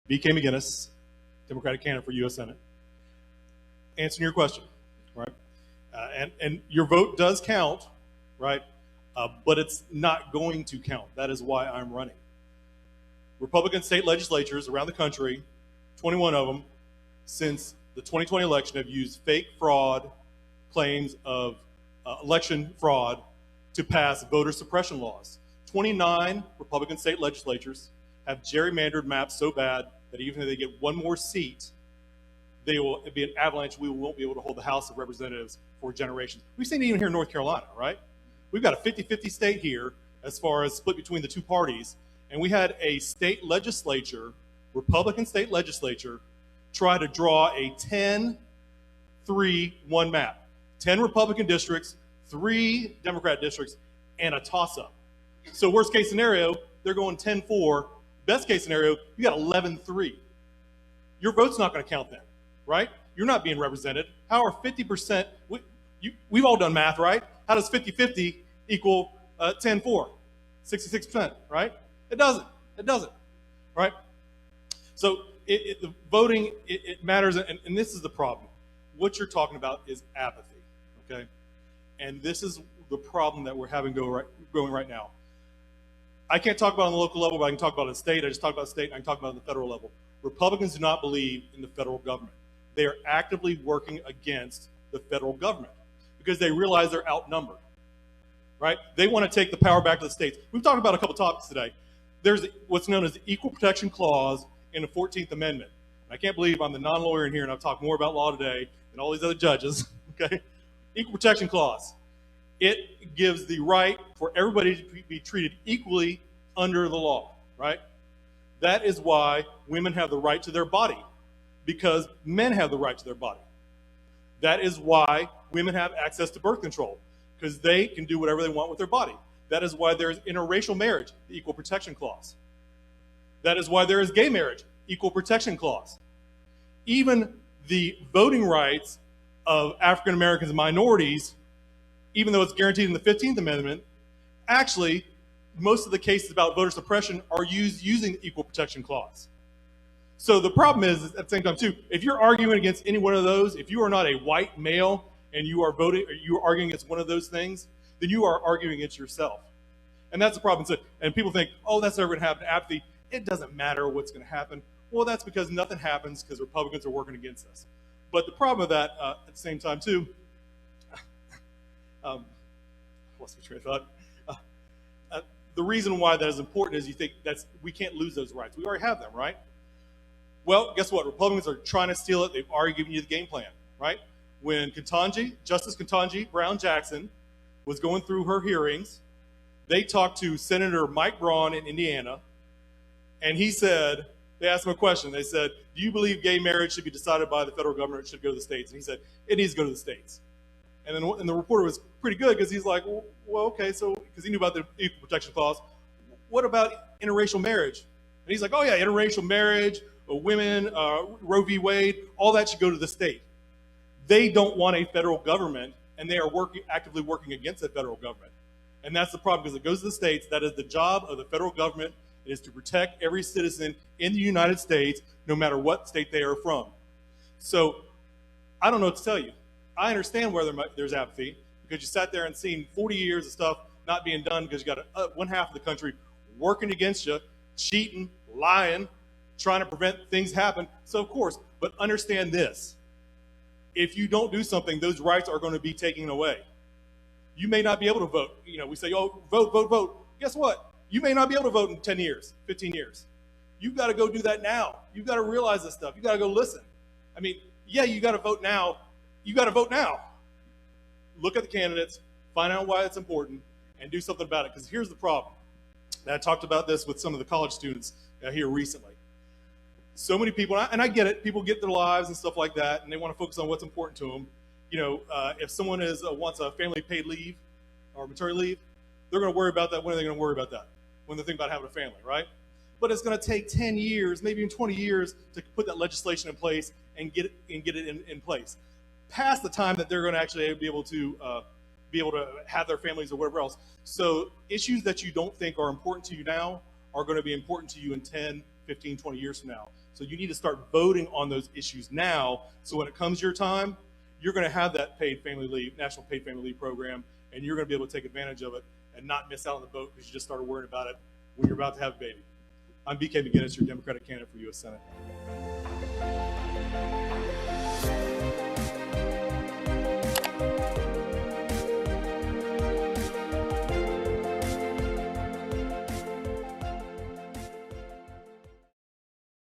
B.K. Maginnis, Democratic candidate for U.S. Senate. Answering your question, right? And your vote does count, right? But it's not going to count. That is why I'm running. Republican state legislatures around the country, 21 of them, since the 2020 election have used fake fraud claims of election fraud to pass voter suppression laws. 29 Republican state legislatures have gerrymandered maps so bad that even if they get one more seat, they will be an avalanche. We won't be able to hold the House of Representatives for generations. We've seen it even here in North Carolina, right? We've got a 50-50 state here as far as split between the two parties. And we had a state legislature, Republican state legislature, try to draw a 10-3-1 map. 10 Republican districts, 3 Democrat districts, and a toss-up. So worst case scenario, they're going 10-4. Best case scenario, you got 11-3. Your vote's not going to count then, right? You're not being represented. How are 50%? We've all done math, right? How does 50-50 equal 10-4? 66%, right? It doesn't. It doesn't, right? So the voting, it matters, and this is the problem. What you're talking about is apathy, okay? And this is the problem that we're having going right now. I can't talk about it on the local level, but I can talk about it at state. I just talk about state, and I can talk about it at the federal level. Republicans do not believe in the federal government. They are actively working against the federal government because they realize they're outnumbered, right? They want to take the power back to the states. We've talked about a couple topics today. There's what's known as the Equal Protection Clause in the 14th Amendment. And I can't believe I'm the non-lawyer in here and I've talked more about law today than all these other judges, okay? Equal Protection Clause. It gives the right for everybody to be treated equally under the law, right? That is why women have the right to their body, because men have the right to their body. That is why women have access to birth control, because they can do whatever they want with their body. That is why there is interracial marriage, the Equal Protection Clause. That is why there is gay marriage, Equal Protection Clause. Even the voting rights of African Americans and minorities, even though it's guaranteed in the 15th Amendment, actually, most of the cases about voter suppression are using the Equal Protection Clause. So the problem is, at the same time, too, if you're arguing against any one of those, if you are not a white male and you are voting, or you are arguing against one of those things, then you are arguing against yourself. And that's the problem. So, and people think, oh, that's never going to happen to apathy. It doesn't matter what's going to happen. Well, that's because nothing happens because Republicans are working against us. But the problem with that, at the same time, too, what's my train of thought? The reason why that is important is you think we can't lose those rights. We already have them, right? Well, guess what? Republicans are trying to steal it. They've already given you the game plan, right? When Justice Ketanji Brown Jackson was going through her hearings, they talked to Senator Mike Braun in Indiana, and they asked him a question. They said, do you believe gay marriage should be decided by the federal government or should go to the states? And he said, it needs to go to the states. And the reporter was pretty good because he's like, well, okay, so, because he knew about the Equal Protection Clause. What about interracial marriage? And he's like, oh yeah, interracial marriage, women, Roe v. Wade, all that should go to the state. They don't want a federal government, and they are actively working against the federal government. And that's the problem, because it goes to the states. That is the job of the federal government. It is to protect every citizen in the United States, no matter what state they are from. So I don't know what to tell you. I understand where there's apathy, because you sat there and seen 40 years of stuff not being done because you got one half of the country working against you, cheating, lying, trying to prevent things happen. So of course, but understand this. If you don't do something, those rights are going to be taken away. You may not be able to vote. You know, we say, oh, vote, vote, vote. Guess what? You may not be able to vote in 10 years, 15 years. You've got to go do that now. You've got to realize this stuff. You've got to go listen. I mean, yeah, you got to vote now. You got to vote now. Look at the candidates, find out why it's important, and do something about it. Because here's the problem. And I talked about this with some of the college students here recently. So many people, and I get it, people get their lives and stuff like that, and they want to focus on what's important to them. You know, if someone wants a family paid leave or maternity leave, they're going to worry about that. When are they going to worry about that? When they think about having a family, right? But it's going to take 10 years, maybe even 20 years to put that legislation in place and get it in place. Past the time that they're going to actually be able to have their families or whatever else. So issues that you don't think are important to you now are going to be important to you in 10, 15, 20 years from now. So you need to start voting on those issues now. So when it comes your time, you're going to have that paid family leave, national paid family leave program, and you're going to be able to take advantage of it and not miss out on the vote because you just started worrying about it when you're about to have a baby. I'm BK Maginnis, your Democratic candidate for U.S. Senate.